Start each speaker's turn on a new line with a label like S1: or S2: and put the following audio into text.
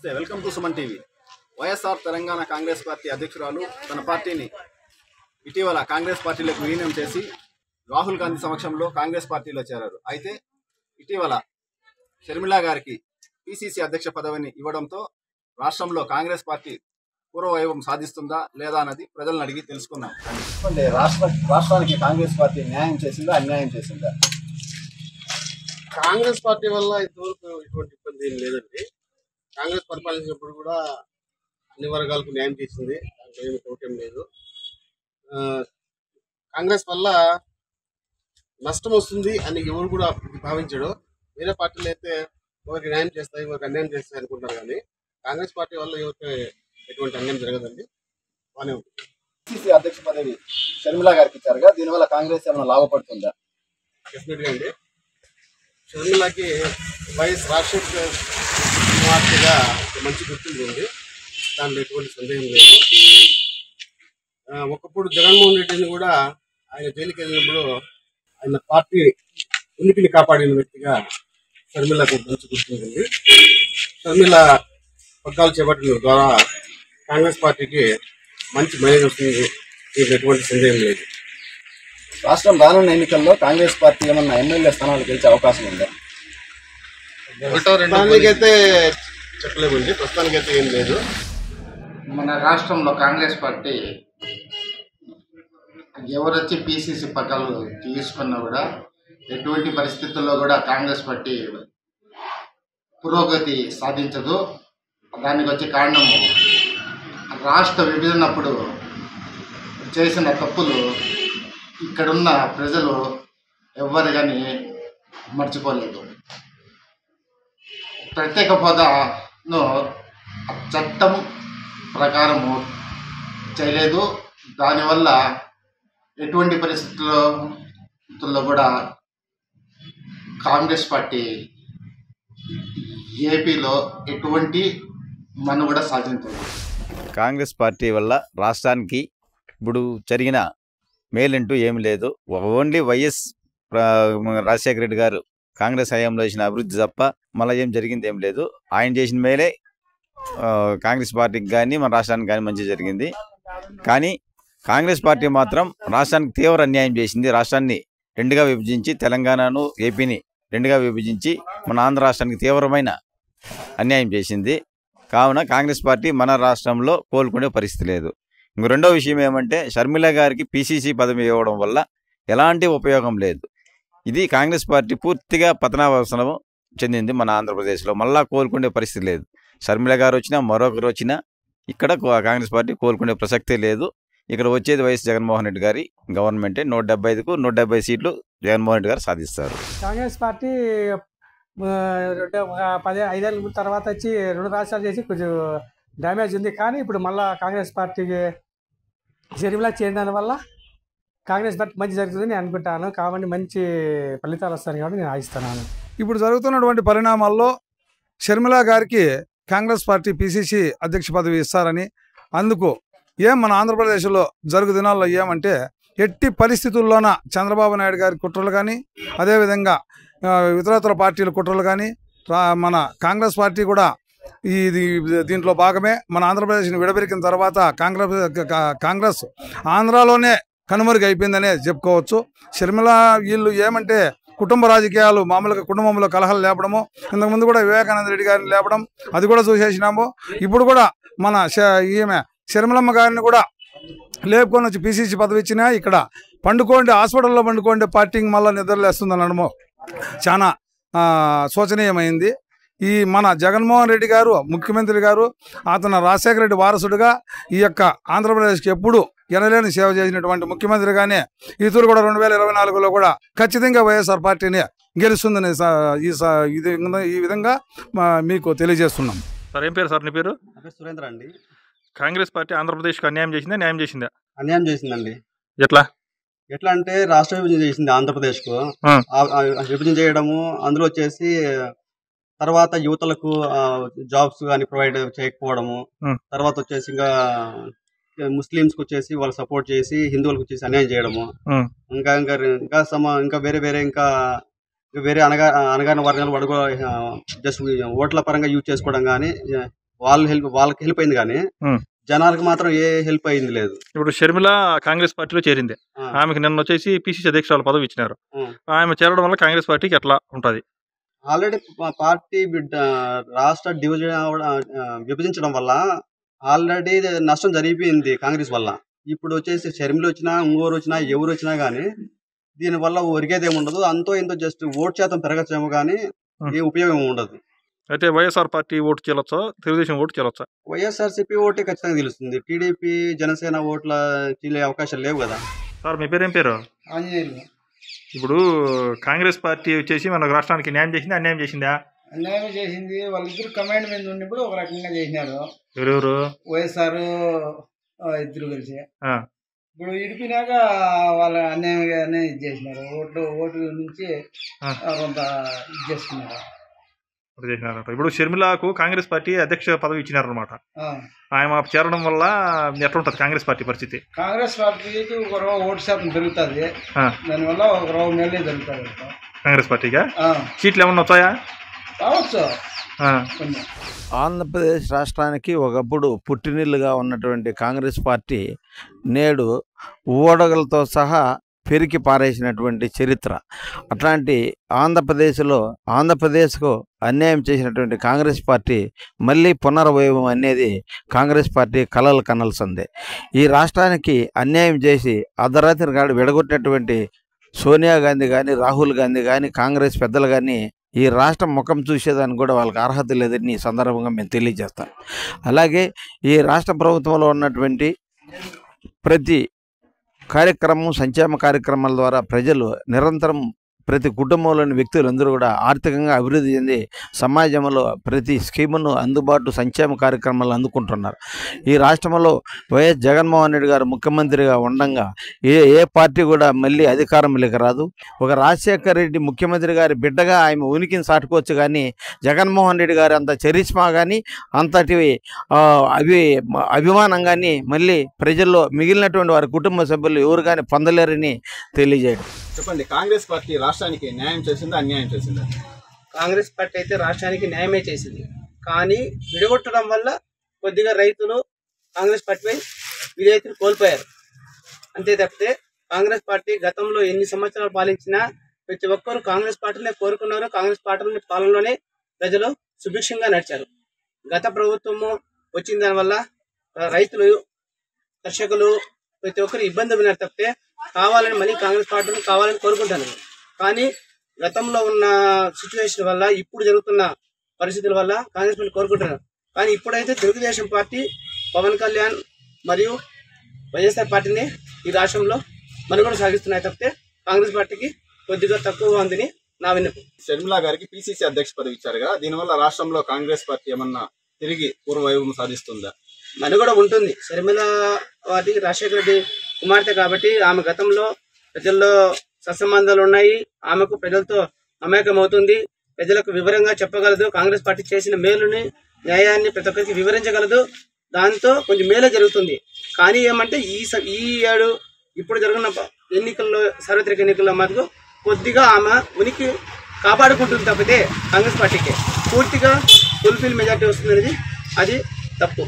S1: నమస్తే, welcome to Suman TV. YSR Telangana Congress party అధ్యక్షురాలు తన పార్టీని ఇటీవల కాంగ్రెస్ పార్టీలోకి విలీనం చేసి రాహుల్ గాంధీ సమక్షంలో కాంగ్రెస్ పార్టీలో చేరారు. అయితే ఇటీవల షర్మిలా గారికి పిసిసి అధ్యక్ష పదవిని ఇవ్వడంతో రాష్ట్రంలో కాంగ్రెస్ పార్టీ పూర్వవైభవం సాధిస్తుందా లేదా అన్నది ప్రజలను అడిగి తెలుసుకున్నాం. రాష్ట్రానికి కాంగ్రెస్ పార్టీ న్యాయం చేసిందా, అన్యాయం చేసిందా?
S2: కాంగ్రెస్ పార్టీ వల్ల ఇంతవరకు ఎటువంటి ఇబ్బంది ఏం లేదండి. కాంగ్రెస్ పరిపాలించినప్పుడు కూడా అన్ని వర్గాలకు న్యాయం చేసింది, దాంట్లో ఏమి డౌట్ లేదు. కాంగ్రెస్ వల్ల నష్టం వస్తుంది అని ఎవరు కూడా భావించడు. వేరే పార్టీలు అయితే ఒకరికి న్యాయం చేస్తాయి, ఒకరికి అన్యాయం చేస్తాయి అనుకుంటారు, కానీ కాంగ్రెస్ పార్టీ వల్ల ఎవరికి ఎటువంటి అన్యాయం జరగదండి, బాగానే ఉంది.
S1: పిసిసి అధ్యక్ష పదవి షర్మిలా గారికి ఇచ్చారుగా, దీనివల్ల కాంగ్రెస్ ఏమైనా లాభపడుతుందా?
S2: డెఫినెట్గా అండి. షర్మిలాకి వైఎస్ రాజశేఖర్ కుమార్తెగా మంచి గుర్తింపు ఉంది, దాంట్లో ఎటువంటి సందేహం లేదు. ఒకప్పుడు జగన్మోహన్ రెడ్డిని కూడా ఆయన జైలుకి వెళ్ళినప్పుడు ఆయన పార్టీ ఉనికిని కాపాడిన వ్యక్తిగా షర్మిలకు మంచి గుర్తింపు ఉంది. షర్మిల పగ్గాలు చేపట్టిన ద్వారా కాంగ్రెస్ పార్టీకి మంచి మైలేజ్ వస్తుంది, దీంట్లో ఎటువంటి సందేహం లేదు.
S1: రాష్ట్రం రానున్న ఎన్నికల్లో కాంగ్రెస్ పార్టీ ఏమన్నా ఎమ్మెల్యే స్థానాలు గెలిచే అవకాశం ఉందా?
S2: ప్రస్తుతానికైతే చెప్పలేమండి, ప్రస్తుతానికైతే ఏం లేదు.
S3: మన రాష్ట్రంలో కాంగ్రెస్ పార్టీ ఎవరొచ్చి పిసిసి పగ్గాలు తీసుకున్నా కూడా ఎటువంటి పరిస్థితుల్లో కూడా కాంగ్రెస్ పార్టీ పురోగతి సాధించదు. దానికి వచ్చే కారణము రాష్ట్ర విభజనప్పుడు చేసిన తప్పులు ఇక్కడున్న ప్రజలు ఎవ్వరు కానీ మర్చిపోలేదు. ప్రత్యేక హోదాను చట్టం ప్రకారము చేయలేదు. దానివల్ల ఎటువంటి పరిస్థితుల్లో కూడా కాంగ్రెస్ పార్టీ ఏపీలో ఎటువంటి మనుగడ సాధించదు.
S4: కాంగ్రెస్ పార్టీ వల్ల రాష్ట్రానికి ఇప్పుడు జరిగిన మేలంటూ ఏమి లేదు. ఓన్లీ వైఎస్ రాజశేఖర రెడ్డి గారు కాంగ్రెస్ హయాంలో చేసిన అభివృద్ధి తప్ప మళ్ళీ ఏం జరిగింది ఏం లేదు. ఆయన చేసిన మేలే కాంగ్రెస్ పార్టీకి కానీ మన రాష్ట్రానికి కానీ మంచి జరిగింది. కానీ కాంగ్రెస్ పార్టీ మాత్రం రాష్ట్రానికి తీవ్ర అన్యాయం చేసింది. రాష్ట్రాన్ని రెండుగా విభజించి తెలంగాణను ఏపీని రెండుగా విభజించి మన ఆంధ్ర రాష్ట్రానికి తీవ్రమైన అన్యాయం చేసింది. కావున కాంగ్రెస్ పార్టీ మన రాష్ట్రంలో కోలుకునే పరిస్థితి లేదు. ఇంకో రెండో విషయం ఏమంటే షర్మిల గారికి పిసిసి పదవి ఇవ్వడం వల్ల ఎలాంటి ఉపయోగం లేదు. ఇది కాంగ్రెస్ పార్టీ పూర్తిగా పతనావసరం చెందింది మన ఆంధ్రప్రదేశ్లో. మళ్ళా కోలుకునే పరిస్థితి లేదు. షర్మిల గారు వచ్చినా మరొకరు వచ్చినా ఇక్కడ కాంగ్రెస్ పార్టీ కోలుకునే ప్రసక్తే లేదు. ఇక్కడ వచ్చేది వైఎస్ జగన్మోహన్ రెడ్డి గారి గవర్నమెంటే. 175కు 170 సీట్లు జగన్మోహన్ రెడ్డి గారు సాధిస్తారు.
S5: కాంగ్రెస్ పార్టీ 5 తర్వాత వచ్చి 2 రాష్ట్రాలు చేసి కొంచెం డ్యామేజ్ ఉంది. కానీ ఇప్పుడు మళ్ళీ కాంగ్రెస్ పార్టీకి షర్మిలా చేరిన వల్ల కాంగ్రెస్ పార్టీ మంచి జరుగుతుందని నేను అనుకుంటాను. కాబట్టి మంచి ఫలితాలు వస్తాయి కాబట్టి నేను ఆశిస్తున్నాను.
S6: ఇప్పుడు జరుగుతున్నటువంటి పరిణామాల్లో షర్మిలా గారికి కాంగ్రెస్ పార్టీ పిసిసి అధ్యక్ష పదవి ఇస్తారని, అందుకు మన ఆంధ్రప్రదేశ్లో జరుగు దినాల్లో ఏమంటే ఎట్టి పరిస్థితుల్లోన చంద్రబాబు నాయుడు గారి కుట్రలు కానీ, అదేవిధంగా ఇతరతర పార్టీల కుట్రలు కానీ, మన కాంగ్రెస్ పార్టీ కూడా దీంట్లో భాగమే. మన ఆంధ్రప్రదేశ్ని విడబెరికిన తర్వాత కాంగ్రెస్ ఆంధ్రాలోనే కనుమరుగు అయిపోయిందనే చెప్పుకోవచ్చు. షర్మిల వీళ్ళు ఏమంటే కుటుంబ రాజకీయాలు, మామూలుగా కుటుంబంలో కలహాలు లేపడము, ఇంతకుముందు కూడా వివేకానంద రెడ్డి గారిని లేపడం అది కూడా చూసేసినాము. ఇప్పుడు కూడా మన ఈమె షర్మిలమ్మ గారిని కూడా లేపుకొని వచ్చి పిసిసి పదవి ఇచ్చినా ఇక్కడ పండుకోండి, హాస్పిటల్లో పండుకోండి, పార్టీ మళ్ళీ నిద్రలేస్తుంది అనడము చాలా శోచనీయమైంది. మన జగన్మోహన్ రెడ్డి గారు ముఖ్యమంత్రి గారు, అతను రాజశేఖర రెడ్డి వారసుడుగా ఈ యొక్క ఆంధ్రప్రదేశ్కి ఎప్పుడు ఎనలేని సేవ చేసినటువంటి ముఖ్యమంత్రిగానే ఇతరులు కూడా 2024లో కూడా ఖచ్చితంగా వైఎస్ఆర్ పార్టీని గెలుస్తుందని ఈ విధంగా మీకు తెలియజేస్తున్నాం.
S7: సార్, ఏం పేరు సార్? నీ పేరు?
S2: సురేంద్ర అండి.
S7: కాంగ్రెస్ పార్టీ ఆంధ్రప్రదేశ్కి అన్యాయం చేసిందా, న్యాయం చేసిందా?
S2: అన్యాయం చేసిందండి.
S7: ఎట్లా
S2: అంటే రాష్ట్ర విభజన చేసింది ఆంధ్రప్రదేశ్కు. విభజన చేయడము, అందులో వచ్చేసి తర్వాత యువతలకు జాబ్స్ కానీ ప్రొవైడ్ చేయకపోవడము, తర్వాత వచ్చేసి ఇంకా ముస్లింస్కి వచ్చేసి వాళ్ళు సపోర్ట్ చేసి హిందువులకు వచ్చేసి అన్యాయం చేయడము, ఇంకా వేరే అనగారిన వర్గాలు జస్ట్ ఓట్ల పరంగా యూజ్ చేసుకోవడం కానీ వాళ్ళకి హెల్ప్ అయింది కానీ జనాలకు మాత్రం ఏ హెల్ప్ అయింది లేదు.
S7: ఇప్పుడు షర్మిల కాంగ్రెస్ పార్టీలో చేరింది. ఆమెకి నిన్న వచ్చేసి పిసిసి అధ్యక్షురాలు పదవి ఇచ్చినారు. ఆమె చేరడం వల్ల కాంగ్రెస్ పార్టీకి ఎట్లా ఉంటది?
S2: ఆల్రెడీ పార్టీ రాష్ట్ర విభజించడం వల్ల ఆల్రెడీ నష్టం జరిగిపోయింది కాంగ్రెస్ వల్ల. ఇప్పుడు వచ్చేసి షర్మిల వచ్చినా ఇంకోరు వచ్చినా ఎవరు వచ్చినా గానీ దీనివల్ల ఒరిగేది ఏమి ఉండదు. అంతో ఇంతో జస్ట్ ఓటు శాతం పెరగచ్చేమో కానీ ఏ ఉపయోగం ఉండదు.
S7: అయితే వైఎస్ఆర్ పార్టీ ఓటు చెల్లొచ్చా, తెలుగుదేశం ఓటు చెల్లొచ్చా?
S2: వైఎస్ఆర్సీపీ ఓటే ఖచ్చితంగా తెలుస్తుంది. టీడీపీ జనసేన ఓట్ల చీలే అవకాశాలు లేవు కదా.
S7: సార్ మీ పేరు ఏం పేరు?
S8: ఆంజనేయులు.
S7: ఇప్పుడు కాంగ్రెస్ పార్టీ వచ్చేసి మన రాష్ట్రానికి న్యాయం చేసిందా అన్యాయం చేసిందా?
S8: అన్యాయం చేసింది. వాళ్ళిద్దరు కమాండ్ మీద ఉన్నప్పుడు ఒక రకంగా చేసినారు.
S7: ఎవరెవరు?
S8: వైఎస్ఆర్ ఇద్దరు కలిసి. ఇప్పుడు ఇడిపినాక వాళ్ళ అన్యాయంగానే ఇది చేసినారు. ఓటు నుంచి కొంత ఇది చేసుకున్నారు.
S7: ఇప్పుడు షర్మిలకు కాంగ్రెస్ పార్టీ అధ్యక్ష పదవి ఇచ్చినారు అనమాట. ఆమె చేరడం వల్ల ఎట్లా ఉంటుంది కాంగ్రెస్ పార్టీ పరిస్థితి?
S8: కాంగ్రెస్ పార్టీకి ఒక ఓటు శాతం పెరుగుతుంది. దానివల్ల ఒక మేలే జరుగుతుంది
S7: కాంగ్రెస్ పార్టీగా. సీట్లు ఏమన్నా వచ్చాయా?
S8: రావచ్చు.
S9: ఆంధ్రప్రదేశ్ రాష్ట్రానికి ఒకప్పుడు పుట్టినిల్లుగా ఉన్నటువంటి కాంగ్రెస్ పార్టీ నేడు ఓడగలతో సహా పెరికి పారేసినటువంటి చరిత్ర. అట్లాంటి ఆంధ్రప్రదేశ్కు అన్యాయం చేసినటువంటి కాంగ్రెస్ పార్టీ మళ్ళీ పునర్వైభవం అనేది కాంగ్రెస్ పార్టీ కలలు కనాల్సిందే. ఈ రాష్ట్రానికి అన్యాయం చేసి అర్ధరాత్రి గాడి విడగొట్టినటువంటి సోనియా గాంధీ కానీ రాహుల్ గాంధీ కానీ కాంగ్రెస్ పెద్దలు కానీ ఈ రాష్ట్రం ముఖం చూసేదానికి కూడా వాళ్ళకి అర్హత లేదని ఈ సందర్భంగా మేము తెలియజేస్తాం. అలాగే ఈ రాష్ట్ర ప్రభుత్వంలో ఉన్నటువంటి ప్రతి కార్యక్రమం సంక్షేమ కార్యక్రమాల ద్వారా ప్రజలు నిరంతరం ప్రతి కుటుంబంలోని వ్యక్తులందరూ కూడా ఆర్థికంగా అభివృద్ధి చెంది సమాజంలో ప్రతి స్కీమును అందుబాటు సంక్షేమ కార్యక్రమాలు అందుకుంటున్నారు. ఈ రాష్ట్రంలో వైఎస్ జగన్మోహన్ రెడ్డి గారు ముఖ్యమంత్రిగా ఉండగా ఏ పార్టీ కూడా మళ్ళీ అధికారంలోకి రాదు. ఒక రాజశేఖర రెడ్డి ముఖ్యమంత్రి గారి బిడ్డగా ఆయన ఉనికిని సాటుకోవచ్చు కానీ జగన్మోహన్ రెడ్డి గారు అంత చరిష్మా కానీ అంతటి అభిమానం కానీ మళ్ళీ ప్రజల్లో మిగిలినటువంటి వారి కుటుంబ సభ్యులు ఎవరు కానీ పొందలేరని తెలియజేయడం.
S1: చెప్పండి, కాంగ్రెస్ పార్టీ రాష్ట్రానికి న్యాయం చేసిందా అన్యాయం చేసిందా?
S10: కాంగ్రెస్ పార్టీ అయితే రాష్ట్రానికి న్యాయమే చేసింది. కానీ విడగొట్టడం వల్ల కొద్దిగా రైతులు కాంగ్రెస్ పార్టీపై విధేయతను కోల్పోయారు. అంతే తప్పితే కాంగ్రెస్ పార్టీ గతంలో ఎన్ని సంవత్సరాలు పాలించినా ప్రతి ఒక్కరు కాంగ్రెస్ పార్టీనే కోరుకున్నారు. కాంగ్రెస్ పార్టీ పాలనలోనే ప్రజలు సుభిక్షంగా నడిచారు. గత ప్రభుత్వము వచ్చిన దానివల్ల రైతులు కర్షకులు ప్రతి ఒక్కరు ఇబ్బంది పడినారు తప్పితే కావాలని మళ్ళీ కాంగ్రెస్ పార్టీని కావాలని కోరుకుంటాను. కానీ గతంలో ఉన్న సిచ్యువేషన్ వల్ల ఇప్పుడు జరుగుతున్న పరిస్థితుల వల్ల కాంగ్రెస్ పార్టీ కోరుకుంటున్నారు. కానీ ఇప్పుడైతే తెలుగుదేశం పార్టీ పవన్ కళ్యాణ్ మరియు వైఎస్ఆర్ పార్టీని ఈ రాష్ట్రంలో మనుగడ సాగిస్తున్నాయి తప్పితే కాంగ్రెస్ పార్టీకి కొద్దిగా తక్కువ ఉందని నా విన్నపం.
S1: షర్మిల గారికి పిసిసి అధ్యక్ష పదవి ఇచ్చారు కదా, దీనివల్ల రాష్ట్రంలో కాంగ్రెస్ పార్టీ ఏమన్నా తిరిగి పూర్వవైభవం సాధిస్తుందా?
S10: మనుగడ ఉంటుంది. షర్మిల వాటికి రాజశేఖర రెడ్డి కుమార్తె కాబట్టి ఆమె గతంలో ప్రజల్లో సత్సంబంధాలు ఉన్నాయి. ఆమెకు ప్రజలతో మమేకం అవుతుంది. ప్రజలకు వివరంగా చెప్పగలదు. కాంగ్రెస్ పార్టీ చేసిన మేలుని న్యాయాన్ని ప్రతి ఒక్కరికి వివరించగలదు. దాంతో కొంచెం మేలే జరుగుతుంది. కానీ ఏమంటే ఈ ఏడు ఇప్పుడు జరుగుతున్న ఎన్నికల్లో సార్వత్రిక ఎన్నికల్లో మటుకు కొద్దిగా ఆమె ఉనికి కాపాడుకుంటుంది తప్పితే కాంగ్రెస్ పార్టీకి పూర్తిగా ఫుల్ఫిల్ మెజార్టీ వస్తుందనేది అది తప్పు.